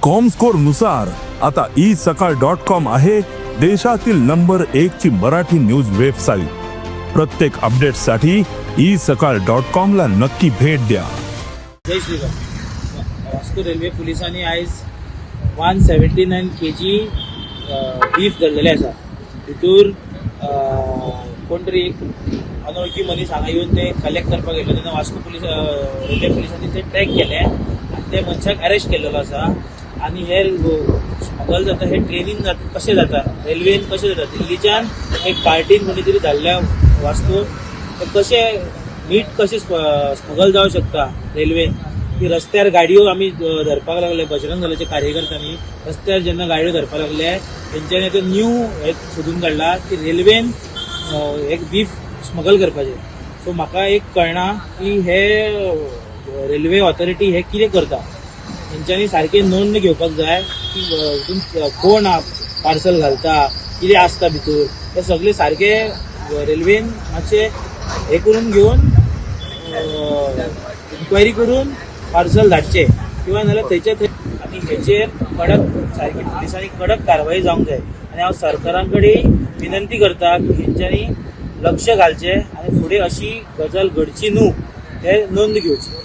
Comscore नुसार आता isakal.com आहे देशातील नंबर 1 ची मराठी न्यूज वेबसाईट। प्रत्येक अपडेटसाठी isakal.com ला नक्की भेट द्या। जय श्रीराम। वास्को रेल्वे पुलिसांनी आयज 179 kg बीफ धरलेले आसा। भितूर कोण तरी अनवळखी मनीस हांगा येवन ते कलेक्ट करपाक गेलो तेन्ना वास्को पुलीस रेल्वे पुलिसांनी ते ट्रॅक केले आनी ते मनशाक अरेस्ट केलेलो आसा। आनी हे स्मगल जाता हे ट्रेनीन कशें जाता, रेल्वेन कशें जाता, दिल्लीच्यान एक पार्टीन कोणी तरी धाडल्या वास्को कशें नीट कशें स्मगल जावं शकता रेल्वेन। की रस्त्यार गाडयो आमी धरपाक लागले, बजरंग दलाचे कार्यकर्त्यांनी रस्त्यार जेन्ना गाडयो धरपाक लागले तेंच्यांनी तो न्यू एक सोदून काडला की रेल्वेन एक बीफ स्मगल करपाचें। सो म्हाका एक कळना की हे रेल्वे ऑथॉरिटी हे कितें करता। तेंच्यांनी सारकें नोंद घेवपाक जाय की हितून कोण पार्सल घालता, कितें आसता भितूर, ते सगळें सारकें रेल्वेन मातशें हे करून घेवन इन्क्वायरी करून पार्सल धाडचे किंवा नाल्यार थंयचे थंय। आनी हेचेर कडक सारकी पुलिसांनी कडक कारवाई जावंक जाय। आनी हांव सरकारां कडेन विनंती करता की हेंच्यांनी लक्ष घालचें आनी फुडें अशी गजाल घडची न्हू हे नोंद घेवची।